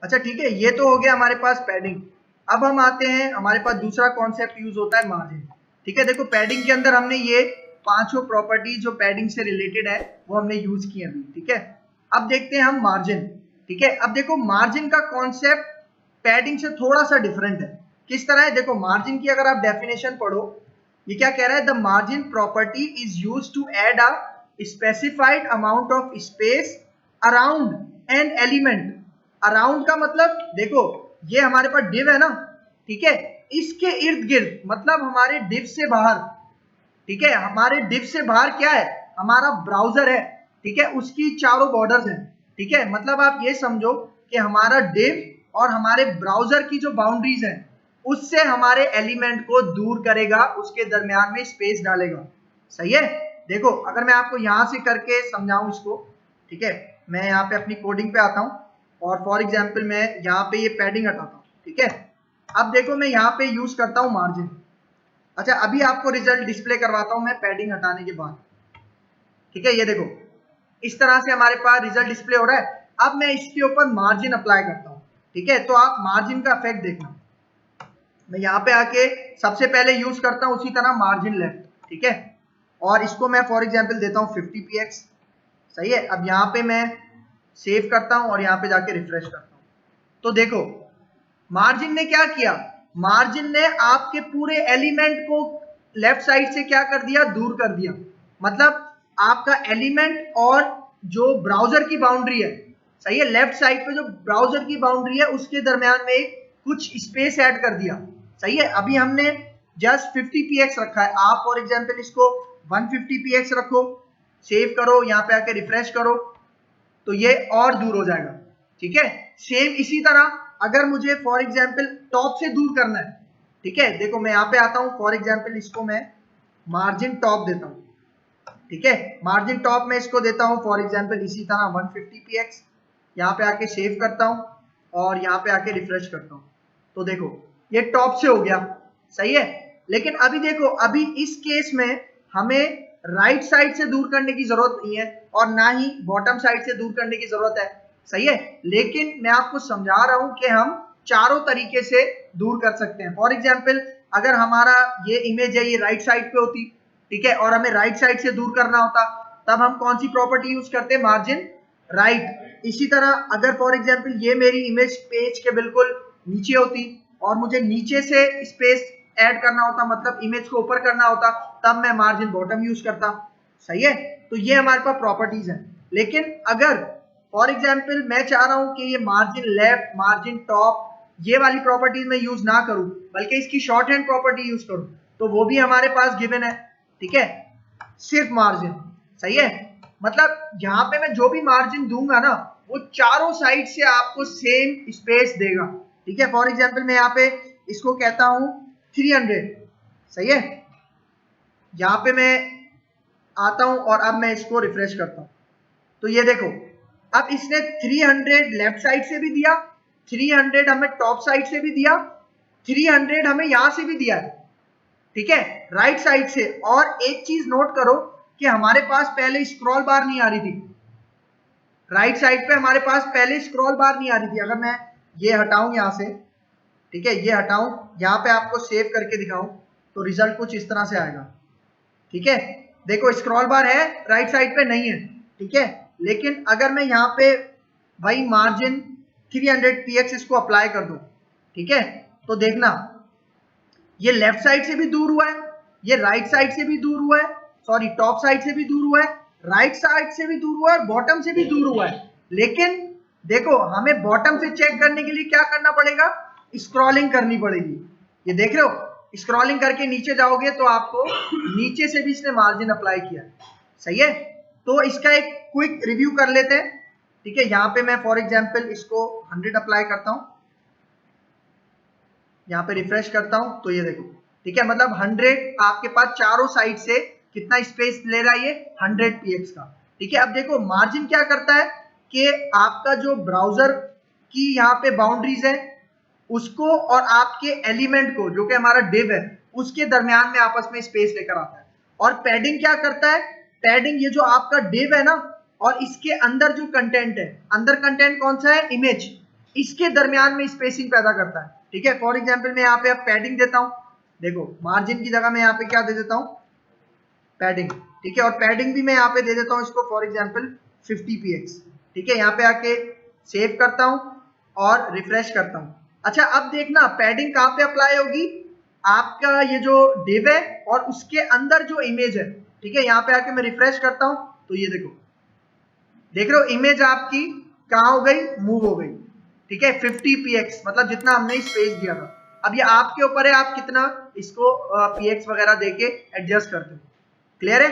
अच्छा ठीक है, ये तो हो गया हमारे पास पैडिंग। अब हम आते हैं, हमारे पास दूसरा कॉन्सेप्ट यूज होता है मार्जिन। ठीक है, देखो पैडिंग के अंदर हमने ये पांचों प्रॉपर्टीज जो पैडिंग से रिलेटेड है वो हमने यूज की अभी। ठीक है, अब देखते हैं हम मार्जिन। ठीक है, अब देखो मार्जिन का कॉन्सेप्ट पैडिंग से थोड़ा सा डिफरेंट है। किस तरह है, देखो मार्जिन की अगर आप डेफिनेशन पढ़ो, ये क्या कह रहा है, the margin property is used to add a specified amount of space around an element. Around का मतलब देखो ये हमारे पास डिव है ना, ठीक है, इसके इर्द गिर्द मतलब हमारे डिव से बाहर। ठीक है, हमारे डिव से बाहर क्या है, हमारा ब्राउजर है। ठीक है, उसकी चारों बॉर्डर्स हैं। ठीक है, मतलब आप ये समझो कि हमारा डिव और हमारे ब्राउजर की जो बाउंड्रीज हैं उससे हमारे एलिमेंट को दूर करेगा, उसके दरमियान में स्पेस डालेगा। सही है, देखो अगर मैं आपको यहां से करके समझाऊं इसको। ठीक है, मैं यहाँ पे अपनी कोडिंग पे आता हूं और फॉर एग्जाम्पल मैं यहाँ पे ये पैडिंग हटाता हूँ। ठीक है, अब देखो मैं यहाँ पे यूज करता हूँ मार्जिन। अच्छा अभी आपको रिजल्ट डिस्प्ले करवाता हूं मैं पैडिंग हटाने के बाद। ठीक है, ये देखो इस तरह से हमारे पास रिजल्ट डिस्प्ले हो रहा है। अब मैं इसके ऊपर मार्जिन अप्लाई करता हूं। ठीक है, तो आप मार्जिन का इफेक्ट देखना। मैं यहाँ पे आके सबसे पहले यूज करता हूं उसी तरह मार्जिन लेफ्ट। ठीक है, और इसको मैं फॉर एग्जाम्पल देता हूँ 50px। सही है, अब यहाँ पे मैं सेव करता हूं और यहाँ पे जाके रिफ्रेश करता हूँ। तो देखो मार्जिन ने क्या किया, मार्जिन ने आपके पूरे एलिमेंट को लेफ्ट साइड से क्या कर दिया, दूर कर दिया। मतलब आपका एलिमेंट और जो ब्राउजर की बाउंड्री है, सही है, लेफ्ट साइड पे जो ब्राउजर की बाउंड्री है उसके दरमियान में कुछ स्पेस ऐड कर दिया। सही है, अभी हमने जस्ट 50px रखा है, आप फॉर एग्जांपल इसको 150px रखो, सेव करो, यहाँ पे आके रिफ्रेश करो तो ये और दूर हो जाएगा। ठीक है, सेम इसी तरह अगर मुझे फॉर एग्जांपल टॉप से दूर करना है, ठीक है, देखो मैं यहाँ पे आता हूँ, फॉर एग्जांपल इसको मैं मार्जिन टॉप देता हूँ। ठीक है, मार्जिन टॉप में इसको देता हूँ फॉर एग्जांपल इसी तरह 150px, यहाँ पे आके सेव करता हूँ और यहाँ पे आके रिफ्रेश करता हूँ। तो देखो ये टॉप से हो गया। सही है, लेकिन अभी देखो अभी इस केस में हमें राइट साइड से दूर करने की जरूरत नहीं है और ना ही बॉटम साइड से दूर करने की जरूरत है। सही है, लेकिन मैं आपको समझा रहा हूं कि हम चारों तरीके से दूर कर सकते हैं। फॉर एग्जांपल अगर हमारा ये इमेज है ये राइट साइड पे होती, ठीक है, और हमें राइट साइड से दूर करना होता, तब हम कौन सी प्रॉपर्टी यूज करते, मार्जिन राइट। इसी तरह अगर फॉर एग्जांपल ये मेरी इमेज पेज के बिल्कुल नीचे होती और मुझे नीचे से स्पेस ऐड करना होता, मतलब इमेज को ऊपर करना होता, तब मैं मार्जिन बॉटम यूज करता। सही है, तो ये हमारे पास प्रॉपर्टीज हैं। लेकिन अगर फॉर एग्जांपल मैं चाह रहा हूं कि ये मार्जिन लेफ्ट, मार्जिन टॉप, ये वाली प्रॉपर्टीज मैं यूज ना करूं बल्कि इसकी शॉर्ट हैंड प्रॉपर्टी यूज करूं, तो वो भी हमारे पास गिवन है। ठीक है, सिर्फ मार्जिन। सही है, मतलब यहाँ पे मैं जो भी मार्जिन दूंगा ना वो चारों साइड से आपको सेम स्पेस देगा। ठीक है, फॉर एग्जांपल मैं यहाँ पे इसको कहता हूं 300। सही है, यहाँ पे मैं आता हूं और अब मैं इसको रिफ्रेश करता हूं तो ये देखो अब इसने 300 लेफ्ट साइड से भी दिया, 300 हमें टॉप साइड से भी दिया, 300 हमें यहां से भी दिया है। ठीक है, राइट साइड से। और एक चीज नोट करो कि हमारे पास पहले स्क्रॉल बार नहीं आ रही थी, राइट साइड पे हमारे पास पहले स्क्रॉल बार नहीं आ रही थी। अगर मैं ये हटाऊं यहां से, ठीक है, ये हटाऊं, यहाँ पे आपको सेव करके दिखाऊं तो रिजल्ट कुछ इस तरह से आएगा। ठीक है, देखो स्क्रॉल बार है, राइट साइड पे नहीं है। ठीक है, लेकिन अगर मैं यहाँ पे वही मार्जिन 300px इसको अप्लाई कर दूं, ठीक है, तो देखना ये लेफ्ट साइड से भी दूर हुआ है, ये राइट साइड से भी दूर हुआ है, सॉरी टॉप साइड से भी दूर हुआ है, राइट साइड से भी दूर हुआ है और बॉटम से भी दूर हुआ है। लेकिन देखो हमें बॉटम से चेक करने के लिए क्या करना पड़ेगा, स्क्रॉलिंग करनी पड़ेगी। ये देख रहे हो, स्क्रॉलिंग करके नीचे जाओगे तो आपको नीचे से भी इसने मार्जिन अप्लाई किया। सही है, तो इसका एक क्विक रिव्यू कर लेते हैं। ठीक है, यहाँ पे मैं फॉर एग्जांपल इसको 100 अप्लाई करता हूँ, यहाँ पे रिफ्रेश करता हूं तो ये देखो, ठीक है, मतलब 100 आपके पास चारों साइड से कितना स्पेस ले रहा है, ये 100px का। ठीक है, अब देखो मार्जिन क्या करता है कि आपका जो ब्राउजर की यहाँ पे बाउंड्रीज है उसको और आपके एलिमेंट को जो कि हमारा डिव है उसके दरमियान में आपस में स्पेस लेकर आता है। और पैडिंग क्या करता है, पैडिंग ये जो आपका डिव है ना और इसके अंदर जो कंटेंट है, अंदर कंटेंट कौन सा है, इमेज, इसके दरमियान में स्पेसिंग पैदा करता है। ठीक है, फॉर एग्जाम्पल मैं यहाँ पे अब पैडिंग देता हूँ, देखो मार्जिन की जगह मैं यहाँ पे क्या दे देता हूँ, पैडिंग। ठीक है, और पैडिंग भी मैं यहाँ पे दे देता हूँ इसको फॉर एग्जाम्पल 50px। ठीक है, यहाँ पे आके सेव करता हूँ और रिफ्रेश करता हूँ। अच्छा अब देखना पैडिंग कहाँ पे अप्लाई होगी, आपका ये जो डिव है और उसके अंदर जो इमेज है। ठीक है, यहाँ पे आके मैं रिफ्रेश करता हूँ तो ये देखो, देख रहे हो इमेज आपकी कहाँ हो गई, मूव हो गई। ठीक है, 50px मतलब जितना हमने स्पेस दिया था। अब ये आपके ऊपर है, आप कितना इसको px वगैरह देके एडजस्ट करते हो। क्लियर है?